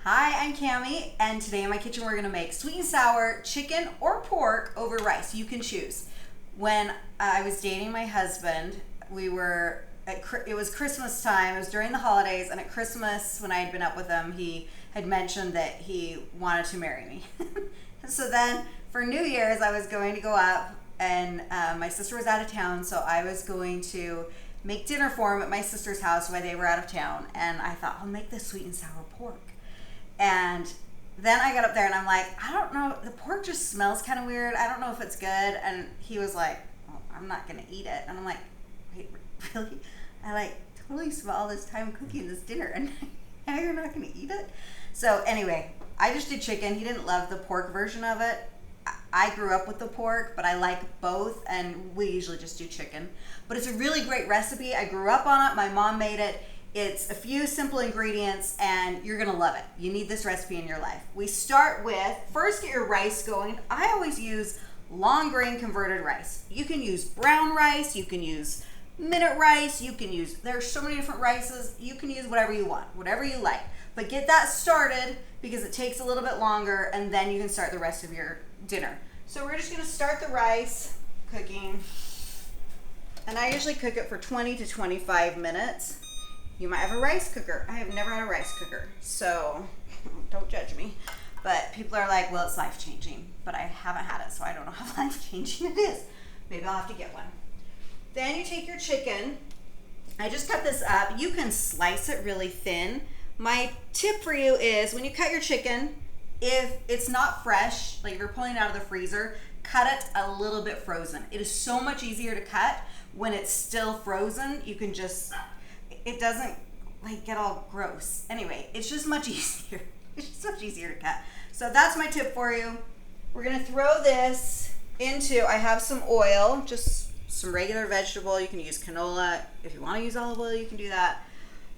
Hi, I'm Cami, and today in my kitchen we're gonna make sweet and sour chicken or pork over rice. You can choose. When I was dating my husband, it was Christmas time. It was during the holidays, and at Christmas, when I had been up with him, he had mentioned that he wanted to marry me. So then, for New Year's, I was going to go up, and my sister was out of town, so I was going to make dinner for him at my sister's house while they were out of town. And I thought, I'll make this sweet and sour pork. And then I got up there and I'm like, I don't know, the pork just smells kind of weird. I don't know if it's good. And he was like, well, I'm not going to eat it. And I'm like, wait, really? I totally spent all this time cooking this dinner and now you're not going to eat it? So anyway, I just did chicken. He didn't love the pork version of it. I grew up with the pork, but I like both, and we usually just do chicken. But it's a really great recipe. I grew up on it. My mom made it. It's a few simple ingredients and you're gonna love it. You need this recipe in your life. We start with, first get your rice going. I always use long grain converted rice. You can use brown rice, you can use minute rice, there's so many different rices. You can use whatever you want, whatever you like. But get that started because it takes a little bit longer and then you can start the rest of your dinner. So we're just gonna start the rice cooking. And I usually cook it for 20 to 25 minutes. You might have a rice cooker. I have never had a rice cooker, so don't judge me. But people are like, well, it's life-changing. But I haven't had it, so I don't know how life-changing it is. Maybe I'll have to get one. Then you take your chicken. I just cut this up. You can slice it really thin. My tip for you is when you cut your chicken, if it's not fresh, like if you're pulling it out of the freezer, cut it a little bit frozen. It is so much easier to cut when it's still frozen. You can just... it doesn't get all gross. Anyway, it's just much easier. It's just much easier to cut. So that's my tip for you. We're gonna throw this into, I have some oil, just some regular vegetable. You can use canola. If you wanna use olive oil, you can do that.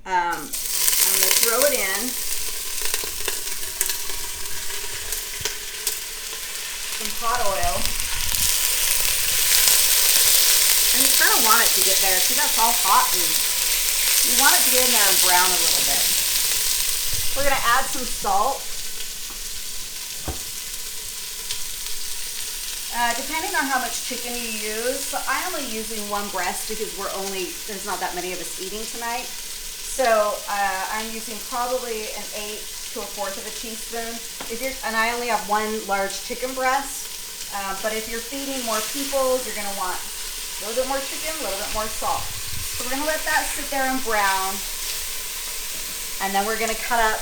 I'm gonna throw it in. Some hot oil. And you kind of want it to get there. See, that's all hot and you want it to get in there and brown a little bit. We're gonna add some salt. Depending on how much chicken you use, so I'm only using one breast because there's not that many of us eating tonight. So I'm using probably an 1/8 to 1/4 of a teaspoon. And I only have one large chicken breast, but if you're feeding more people, you're gonna want a little bit more chicken, a little bit more salt. So we're gonna let that sit there and brown. And then we're gonna cut up,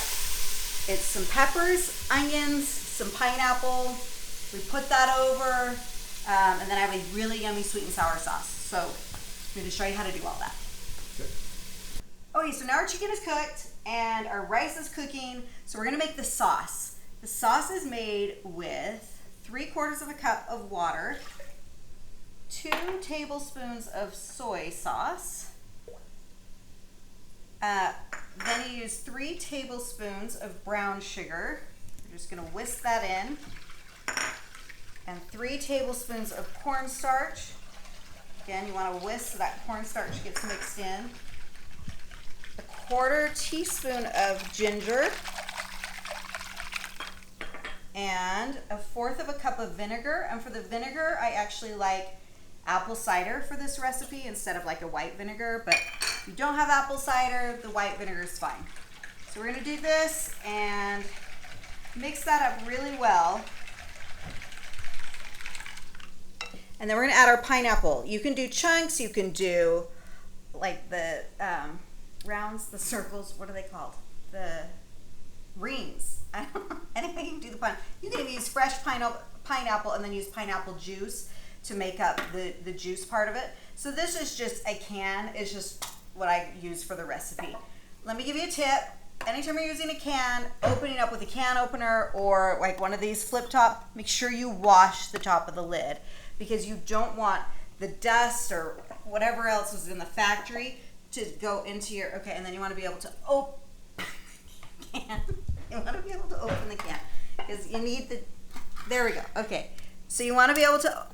it's some peppers, onions, some pineapple. We put that over, and then I have a really yummy sweet and sour sauce. So I'm gonna show you how to do all that. Okay. Okay, so now our chicken is cooked and our rice is cooking. So we're gonna make the sauce. The sauce is made with 3/4 of a cup of water, 2 tablespoons of soy sauce. Then you use 3 tablespoons of brown sugar. You're just gonna whisk that in. And 3 tablespoons of cornstarch. Again, you wanna whisk so that cornstarch gets mixed in. 1/4 teaspoon of ginger. And 1/4 of a cup of vinegar. And for the vinegar, I actually like apple cider for this recipe instead of a white vinegar, but if you don't have apple cider, the white vinegar is fine. So we're gonna do this and mix that up really well. And then we're gonna add our pineapple. You can do chunks, you can do the rounds, the circles, what are they called? The rings. I don't know. Anyway, you can do the pineapple. You can even use fresh pineapple and then use pineapple juice to make up the juice part of it. So this is just a can. It's just what I use for the recipe. Let me give you a tip. Anytime you're using a can, opening up with a can opener or one of these flip top, make sure you wash the top of the lid because you don't want the dust or whatever else was in the factory to go into your, okay, and then you want to be able to open the can. You want to be able to open the can because you need there we go. Okay. So you want to be able to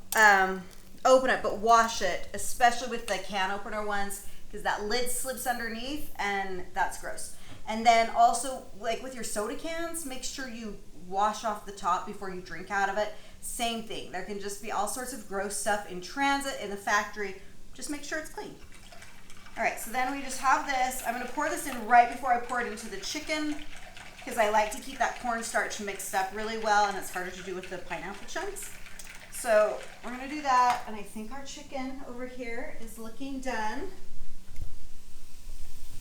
open it, but wash it, especially with the can opener ones, because that lid slips underneath and that's gross. And then also, like with your soda cans, make sure you wash off the top before you drink out of it. Same thing. There can just be all sorts of gross stuff in transit, in the factory. Just make sure it's clean. All right, so then we just have this. I'm gonna pour this in right before I pour it into the chicken because I like to keep that cornstarch mixed up really well, and it's harder to do with the pineapple chunks. So we're gonna do that, and I think our chicken over here is looking done.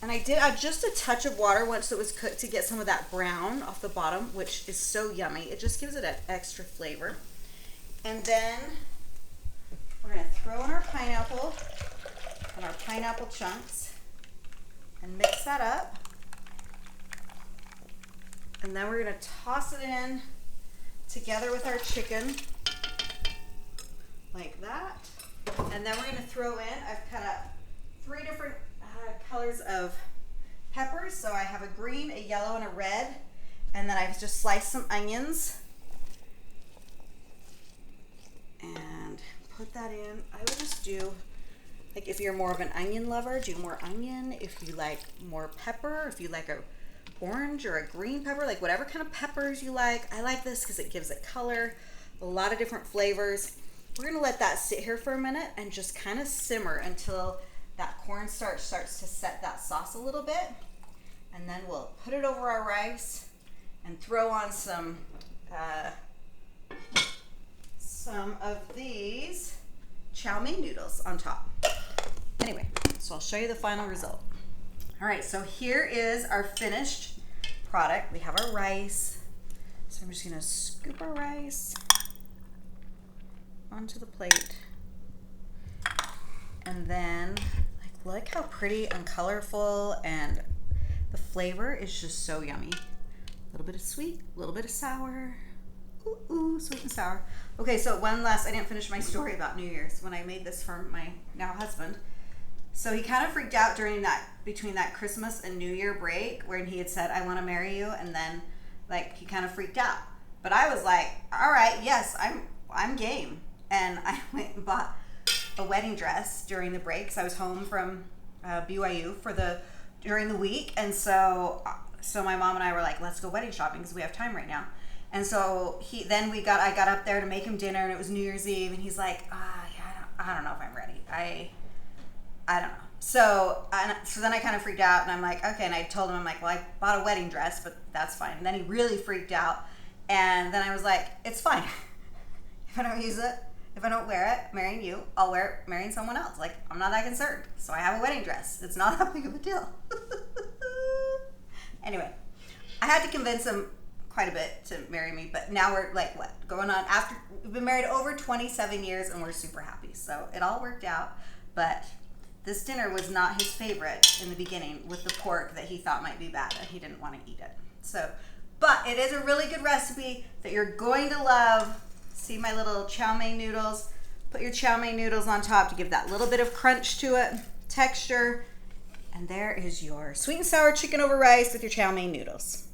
And I did add just a touch of water once it was cooked to get some of that brown off the bottom, which is so yummy. It just gives it an extra flavor. And then we're gonna throw in our pineapple and our pineapple chunks and mix that up. And then we're gonna toss it in together with our chicken like that. And then we're gonna throw in, I've cut up 3 different colors of peppers. So I have a green, a yellow, and a red. And then I've just sliced some onions and put that in. I would just do, like, if you're more of an onion lover, do more onion. If you like more pepper, if you like a orange or a green pepper, like whatever kind of peppers you like. I like this because it gives it color, a lot of different flavors. We're gonna let that sit here for a minute and just kind of simmer until that cornstarch starts to set that sauce a little bit. And then we'll put it over our rice and throw on some of these chow mein noodles on top. Anyway, so I'll show you the final result. All right, so here is our finished product. We have our rice. So I'm just gonna scoop our rice onto the plate. And then, look how pretty and colorful, and the flavor is just so yummy. A little bit of sweet, a little bit of sour. Ooh, ooh, sweet and sour. Okay, so one last, I didn't finish my story about New Year's when I made this for my now husband. So he kind of freaked out between that Christmas and New Year break when he had said, I want to marry you. And then he kind of freaked out. But I was like, all right, yes, I'm game. And I went and bought a wedding dress during the break because I was home from BYU during the week. And so my mom and I were like, let's go wedding shopping because we have time right now. And so I got up there to make him dinner, and it was New Year's Eve, and he's like, yeah, I don't know if I'm ready. I don't know. So then I kind of freaked out, and I'm like, okay. And I told him, I'm like, well, I bought a wedding dress, but that's fine. And then he really freaked out. And then I was like, it's fine. If I don't use it, if I don't wear it, marrying you, I'll wear it marrying someone else. Like, I'm not that concerned. So I have a wedding dress. It's not that big of a deal. Anyway, I had to convince him quite a bit to marry me, but now we're we've been married over 27 years, and we're super happy. So it all worked out. But this dinner was not his favorite in the beginning with the pork that he thought might be bad, and he didn't want to eat it. But it is a really good recipe that you're going to love. See my little chow mein noodles? Put your chow mein noodles on top to give that little bit of crunch to it, texture. And there is your sweet and sour chicken over rice with your chow mein noodles.